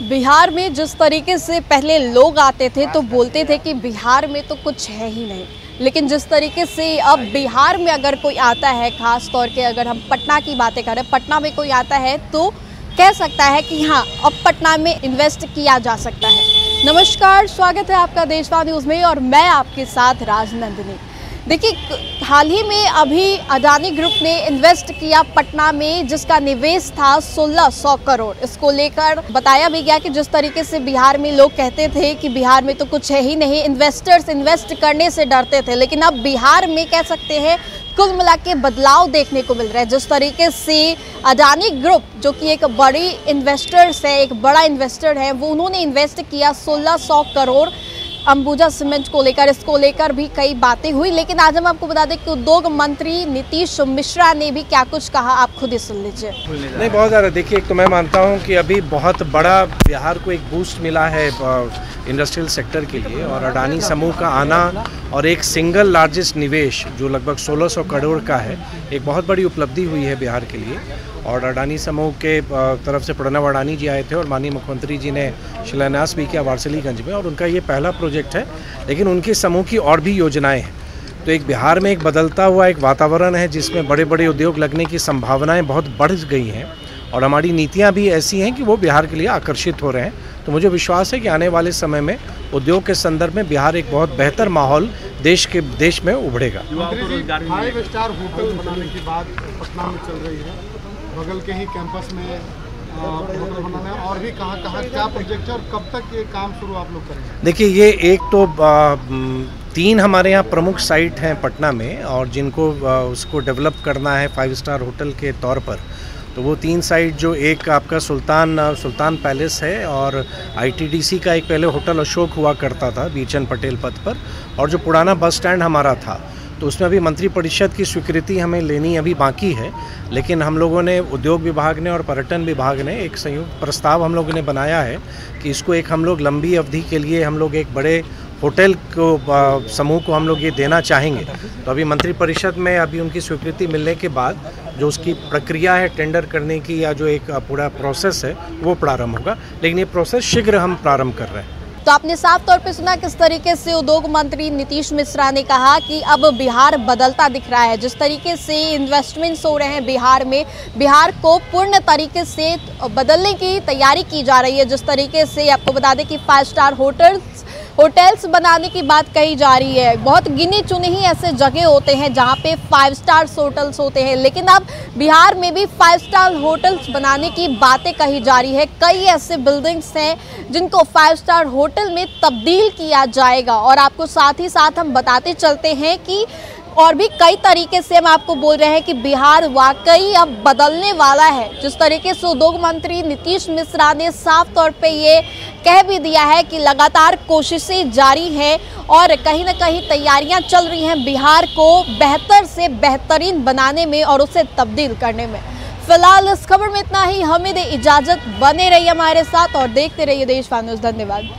बिहार में जिस तरीके से पहले लोग आते थे तो बोलते थे कि बिहार में तो कुछ है ही नहीं, लेकिन जिस तरीके से अब बिहार में अगर कोई आता है, खास तौर के अगर हम पटना की बातें करें, पटना में कोई आता है तो कह सकता है कि हाँ, अब पटना में इन्वेस्ट किया जा सकता है। नमस्कार, स्वागत है आपका देशवार न्यूज़ में और मैं आपके साथ राजनंदिनी। देखिए, हाल ही में अभी अडानी ग्रुप ने इन्वेस्ट किया पटना में, जिसका निवेश था 1600 करोड़। इसको लेकर बताया भी गया कि जिस तरीके से बिहार में लोग कहते थे कि बिहार में तो कुछ है ही नहीं, इन्वेस्टर्स इन्वेस्ट करने से डरते थे, लेकिन अब बिहार में कह सकते हैं कुल मिला के बदलाव देखने को मिल रहा है। जिस तरीके से अडानी ग्रुप, जो कि एक बड़ी इन्वेस्टर्स है, एक बड़ा इन्वेस्टर है, वो उन्होंने इन्वेस्ट किया 1600 करोड़ अंबुजा सीमेंट को लेकर। इसको लेकर भी कई बातें हुई, लेकिन आज हम आपको बता दें कि उद्योग मंत्री नीतीश मिश्रा ने भी क्या कुछ कहा, आप खुद ही सुन लीजिए। नहीं, बहुत ज़्यादा। देखिए, एक तो मैं मानता हूं कि अभी बहुत बड़ा बिहार को एक बूस्ट मिला है इंडस्ट्रियल सेक्टर के लिए, और अडानी समूह का आना और एक सिंगल लार्जेस्ट निवेश जो लगभग 1600 करोड़ का है, एक बहुत बड़ी उपलब्धि हुई है बिहार के लिए। और अडानी समूह के तरफ से प्रणव अडानी जी आए थे और माननीय मुख्यमंत्री जी ने शिलान्यास भी किया वारसिलीगंज में, और उनका ये पहला प्रोजेक्ट है, लेकिन उनके समूह की और भी योजनाएं हैं। तो एक बिहार में एक बदलता हुआ एक वातावरण है जिसमें बड़े बड़े उद्योग लगने की संभावनाएं बहुत बढ़ गई हैं, और हमारी नीतियां भी ऐसी हैं कि वो बिहार के लिए आकर्षित हो रहे हैं। तो मुझे विश्वास है कि आने वाले समय में उद्योग के संदर्भ में बिहार एक बहुत बेहतर माहौल देश में उभरेगा। 5 स्टार होटल बनाने की बात पटना में चल रही है, बगल के ही कैंपस में होटल बनाना है, और भी कहाँ क्या प्रोजेक्ट है और कब तक ये काम शुरू आप लोग करेंगे? देखिए, ये एक तो 3 हमारे यहाँ प्रमुख साइट हैं पटना में, और जिनको उसको डेवलप करना है 5 स्टार होटल के तौर पर। तो वो 3 साइट, जो एक आपका सुल्तान पैलेस है, और आईटीडीसी का एक पहले होटल अशोक हुआ करता था बीचन पटेल पथ पर, और जो पुराना बस स्टैंड हमारा था, तो उसमें अभी मंत्री परिषद की स्वीकृति हमें लेनी अभी बाकी है। लेकिन हम लोगों ने, उद्योग विभाग ने और पर्यटन विभाग ने एक संयुक्त प्रस्ताव हम लोगों ने बनाया है कि इसको एक हम लोग लंबी अवधि के लिए हम लोग एक बड़े होटल को समूह को हम लोग ये देना चाहेंगे। तो अभी मंत्री परिषद में अभी उनकी स्वीकृति मिलने के बाद जो उसकी प्रक्रिया है टेंडर करने की, या जो एक पूरा प्रोसेस है, वो प्रारंभ होगा। लेकिन ये प्रोसेस शीघ्र हम प्रारंभ कर रहे हैं। तो आपने साफ तौर पे सुना किस तरीके से उद्योग मंत्री नीतीश मिश्रा ने कहा कि अब बिहार बदलता दिख रहा है। जिस तरीके से इन्वेस्टमेंट्स हो रहे हैं बिहार में, बिहार को पूर्ण तरीके से बदलने की तैयारी की जा रही है। जिस तरीके से आपको बता दें कि 5 स्टार होटल्स बनाने की बात कही जा रही है। बहुत गिने चुने ही ऐसे जगह होते हैं जहां पे 5 स्टार होटल्स होते हैं, लेकिन अब बिहार में भी 5 स्टार होटल्स बनाने की बातें कही जा रही है। कई ऐसे बिल्डिंग्स हैं जिनको 5 स्टार होटल में तब्दील किया जाएगा, और आपको साथ ही साथ हम बताते चलते हैं कि और भी कई तरीके से हम आपको बोल रहे हैं कि बिहार वाकई अब बदलने वाला है। जिस तरीके से उद्योग मंत्री नीतीश मिश्रा ने साफ तौर पे ये कह भी दिया है कि लगातार कोशिशें जारी हैं और कहीं ना कहीं तैयारियां चल रही हैं बिहार को बेहतर से बेहतरीन बनाने में और उसे तब्दील करने में। फिलहाल इस खबर में इतना ही। हमें दे इजाजत, बने रहिए हमारे साथ और देखते रहिए देशवार न्यूज़। धन्यवाद।